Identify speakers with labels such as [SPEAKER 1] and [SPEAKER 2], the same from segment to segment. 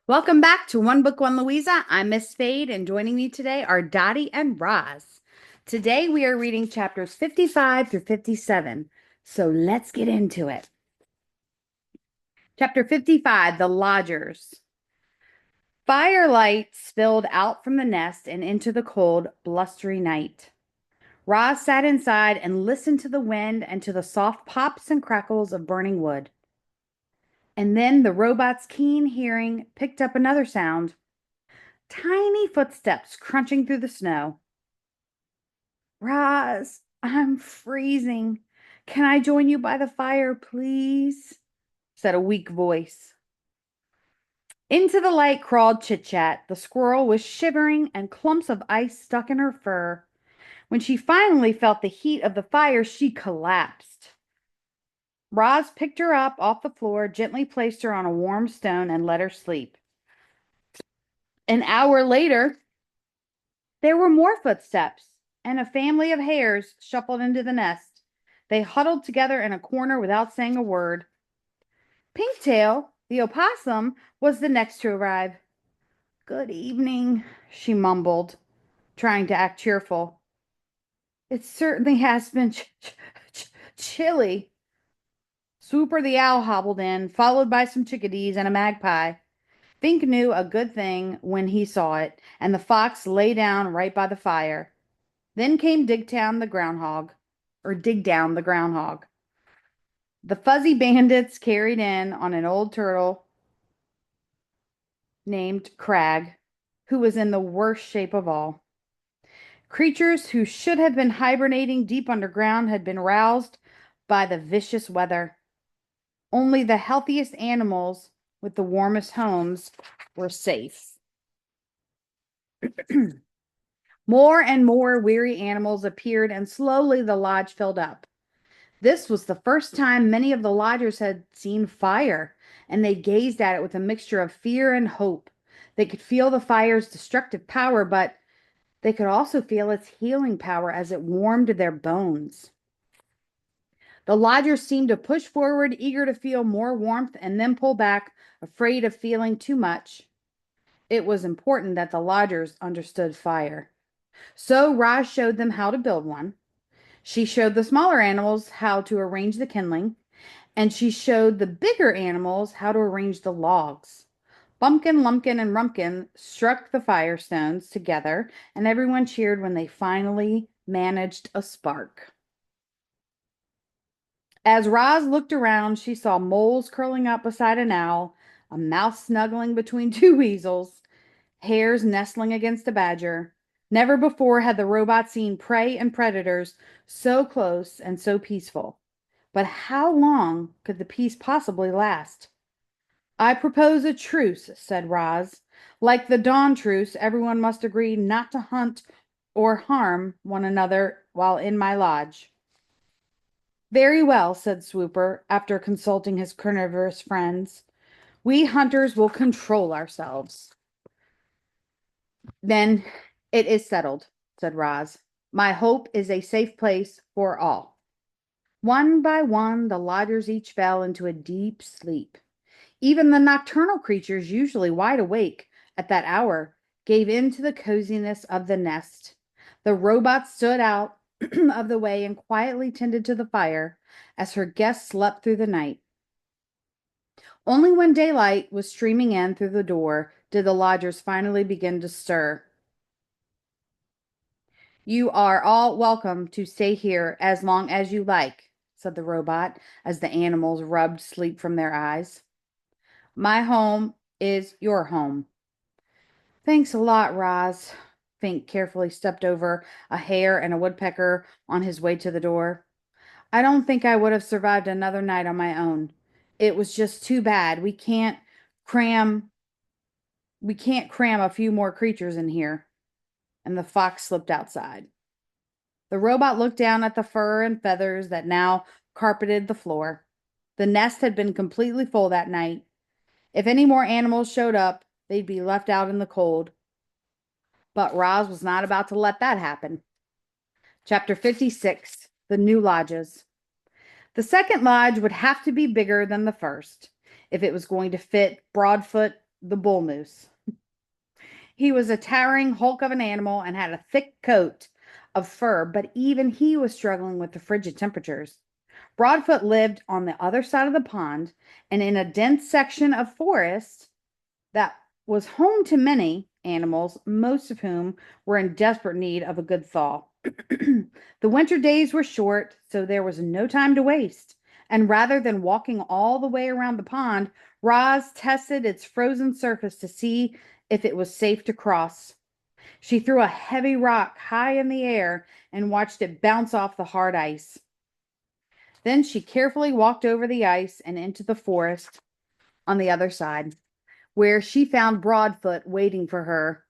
[SPEAKER 1] Welcome back to One Book, One Louisa. I'm Miss Spade, and joining me today are Dottie and Roz. Today we are reading chapters 55 through 57. So let's get into it. Chapter 55, The Lodgers. Firelight spilled out from the nest and into the cold, blustery night. Roz sat inside and listened to the wind and to the soft pops and crackles of burning wood. And then the robot's keen hearing picked up another sound. Tiny footsteps crunching through the snow. Roz, I'm freezing. Can I join you by the fire, please? Said a weak voice. Into the light crawled Chit Chat. The squirrel was shivering and clumps of ice stuck in her fur. When she finally felt the heat of the fire, she collapsed. Roz picked her up off the floor, gently placed her on a warm stone, and let her sleep. An hour later, there were more footsteps, and a family of hares shuffled into the nest. They huddled together in a corner without saying a word. Pinktail, the opossum, was the next to arrive. Good evening, she mumbled, trying to act cheerful. It certainly has been chilly. Swooper the owl hobbled in, followed by some chickadees and a magpie. Fink knew a good thing when he saw it, and the fox lay down right by the fire. Then came Digtown the groundhog, or Dig Down the groundhog. The fuzzy bandits carried in on an old turtle named Crag, who was in the worst shape of all. Creatures who should have been hibernating deep underground had been roused by the vicious weather. Only the healthiest animals with the warmest homes were safe. More and more weary animals appeared, and slowly the lodge filled up. This was the first time many of the lodgers had seen fire, and they gazed at it with a mixture of fear and hope. They could feel the fire's destructive power, but they could also feel its healing power as it warmed their bones. The lodgers seemed to push forward, eager to feel more warmth, and then pull back, afraid of feeling too much. It was important that the lodgers understood fire. So Raj showed them how to build one. She showed the smaller animals how to arrange the kindling, and she showed the bigger animals how to arrange the logs. Bumpkin, Lumpkin, and Rumpkin struck the firestones together, and everyone cheered when they finally managed a spark. As Roz looked around, she saw moles curling up beside an owl, a mouse snuggling between two weasels, hares nestling against a badger. Never before had the robot seen prey and predators so close and so peaceful. But how long could the peace possibly last? I propose a truce, said Roz. Like the dawn truce, everyone must agree not to hunt or harm one another while in my lodge. Very well, said Swooper, after consulting his carnivorous friends. We hunters will control ourselves. Then it is settled, said Roz. My hope is a safe place for all. One by one, the lodgers each fell into a deep sleep. Even the nocturnal creatures, usually wide awake at that hour, gave in to the coziness of the nest. The robot stood out of the way and quietly tended to the fire as her guests slept through the night. Only when daylight was streaming in through the door did the lodgers finally begin to stir. You are all welcome to stay here as long as you like, said the robot as the animals rubbed sleep from their eyes. My home is your home. Thanks a lot, Roz. Fink carefully stepped over a hare and a woodpecker on his way to the door. I don't think I would have survived another night on my own. It was just too bad. Cram we can't cram a few more creatures in here. And the fox slipped outside. The robot looked down at the fur and feathers that now carpeted the floor. The nest had been completely full that night. If any more animals showed up, they'd be left out in the cold. But Roz was not about to let that happen. Chapter 56, The New Lodges. The second lodge would have to be bigger than the first if it was going to fit the bull moose. He was a towering hulk of an animal and had a thick coat of fur, but even he was struggling with the frigid temperatures. Broadfoot lived on the other side of the pond and in a dense section of forest that was home to many animals, most of whom were in desperate need of a good thaw. The winter days were short, so there was no time to waste. And rather than walking all the way around the pond, Roz tested its frozen surface to see if it was safe to cross. She threw a heavy rock high in the air and watched it bounce off the hard ice. Then she carefully walked over the ice and into the forest on the other side, where she found Broadfoot waiting for her.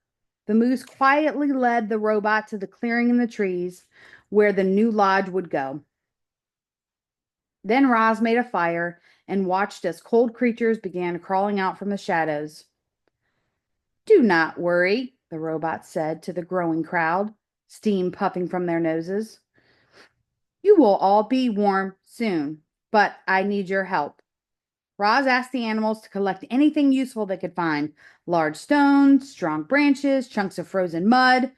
[SPEAKER 1] The moose quietly led the robot to the clearing in the trees where the new lodge would go. Then Roz made a fire and watched as cold creatures began crawling out from the shadows. Do not worry, the robot said to the growing crowd, steam puffing from their noses. You will all be warm soon, but I need your help. Roz asked the animals to collect anything useful they could find: large stones, strong branches, chunks of frozen mud.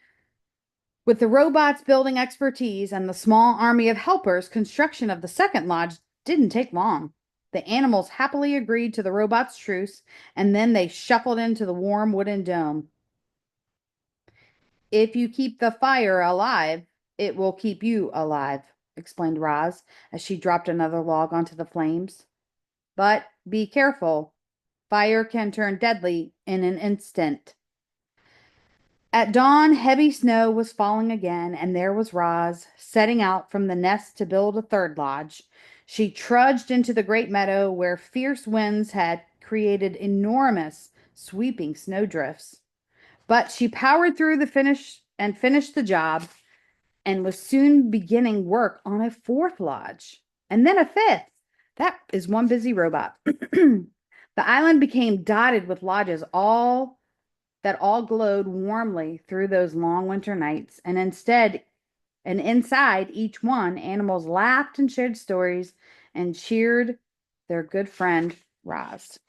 [SPEAKER 1] With the robots' building expertise and the small army of helpers, construction of the second lodge didn't take long. The animals happily agreed to the robots' truce, and then they shuffled into the warm wooden dome. If you keep the fire alive, it will keep you alive, explained Roz as she dropped another log onto the flames. But be careful. Fire can turn deadly in an instant. At dawn, heavy snow was falling again, and there was Roz, setting out from the nest to build a third lodge. She trudged into the great meadow where fierce winds had created enormous, sweeping snowdrifts. But she powered through finished the job and was soon beginning work on a fourth lodge and then a fifth. That is one busy robot. The island became dotted with lodges all glowed warmly through those long winter nights, and inside each one, animals laughed and shared stories and cheered their good friend Roz.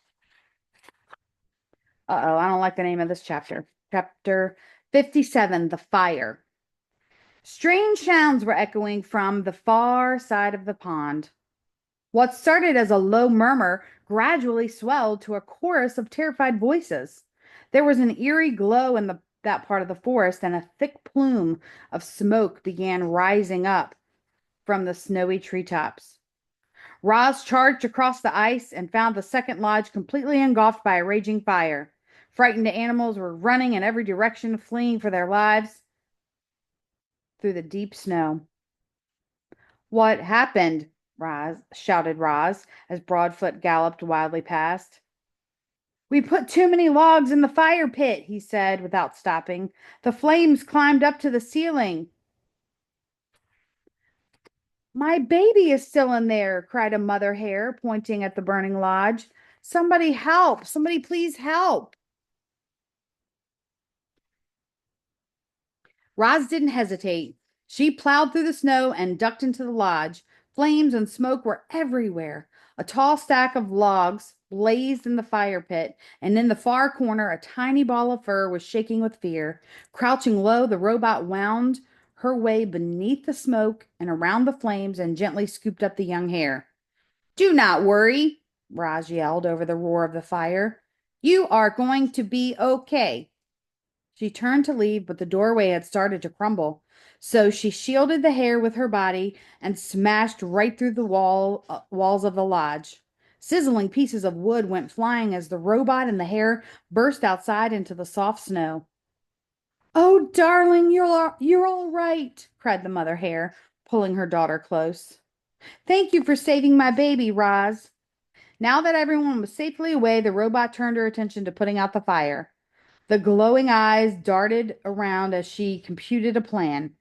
[SPEAKER 1] Uh-oh, I don't like the name of this chapter. Chapter 57, The Fire. Strange sounds were echoing from the far side of the pond. What started as a low murmur gradually swelled to a chorus of terrified voices. There was an eerie glow in that part of the forest, and a thick plume of smoke began rising up from the snowy treetops. Roz charged across the ice and found the second lodge completely engulfed by a raging fire. Frightened animals were running in every direction, fleeing for their lives through the deep snow. What happened? Shouted Roz as Broadfoot galloped wildly past. We put too many logs in the fire pit, he said without stopping. The flames climbed up to the ceiling. My baby is still in there, cried a mother hare, pointing at the burning lodge. Somebody help! Somebody please help! Roz didn't hesitate. She plowed through the snow and ducked into the lodge. Flames and smoke were everywhere. A tall stack of logs blazed in the fire pit, and in the far corner, a tiny ball of fur was shaking with fear. Crouching low, the robot wound her way beneath the smoke and around the flames and gently scooped up the young hare. Do not worry, Roz yelled over the roar of the fire. You are going to be okay. She turned to leave, but the doorway had started to crumble. So she shielded the hare with her body and smashed right through the walls of the lodge. Sizzling pieces of wood went flying as the robot and the hare burst outside into the soft snow. Oh, darling, you're all right, cried the mother hare, pulling her daughter close. Thank you for saving my baby, Roz. Now that everyone was safely away, the robot turned her attention to putting out the fire. The glowing eyes darted around as she computed a plan.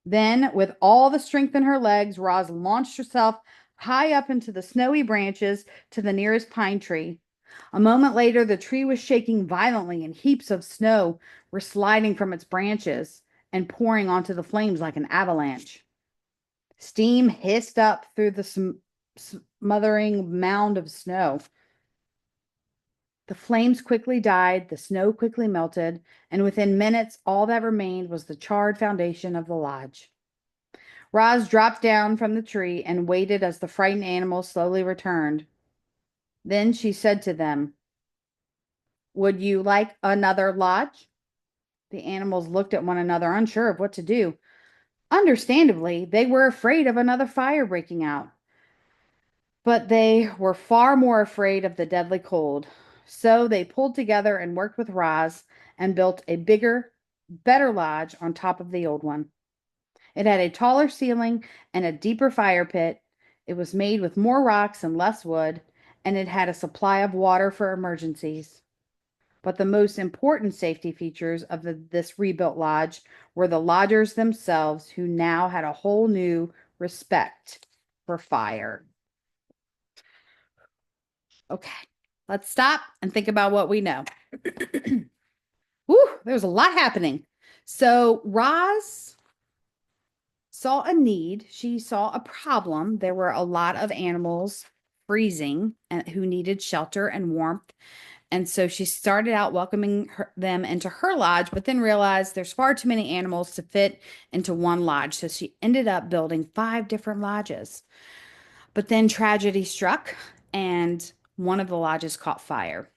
[SPEAKER 1] Then, with all the strength in her legs, Roz launched herself high up into the snowy branches to the nearest pine tree. A moment later, the tree was shaking violently, and heaps of snow were sliding from its branches and pouring onto the flames like an avalanche. Steam hissed up through the smothering mound of snow. The flames quickly died, the snow quickly melted, and within minutes, all that remained was the charred foundation of the lodge. Roz dropped down from the tree and waited as the frightened animals slowly returned. Then she said to them, "Would you like another lodge?" The animals looked at one another, unsure of what to do. Understandably, they were afraid of another fire breaking out, but they were far more afraid of the deadly cold. So they pulled together and worked with Roz and built a bigger, better lodge on top of the old one. It had a taller ceiling and a deeper fire pit. It was made with more rocks and less wood, and it had a supply of water for emergencies. But the most important safety features of this rebuilt lodge were the lodgers themselves, who now had a whole new respect for fire. Okay, let's stop and think about what we know. Whew, there's a lot happening. So Roz saw a need. She saw a problem. There were a lot of animals freezing and who needed shelter and warmth. And so she started out welcoming them into her lodge, but then realized there's far too many animals to fit into one lodge. So she ended up building 5 different lodges. But then tragedy struck, and one of the lodges caught fire.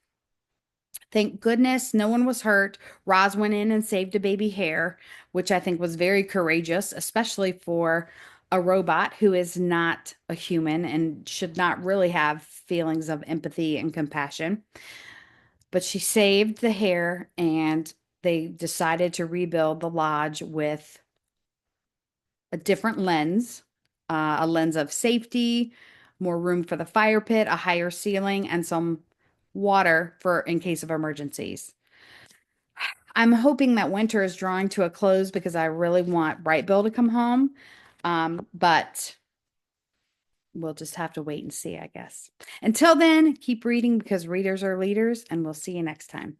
[SPEAKER 1] Thank goodness no one was hurt. Roz went in and saved a baby hare, which I think was very courageous, especially for a robot who is not a human and should not really have feelings of empathy and compassion. But she saved the hare, and they decided to rebuild the lodge with a different lens, a lens of safety, more room for the fire pit, a higher ceiling, and some water for in case of emergencies. I'm hoping that winter is drawing to a close because I really want Bright Bill to come home. But we'll just have to wait and see, I guess. Until then, keep reading because readers are leaders, and we'll see you next time.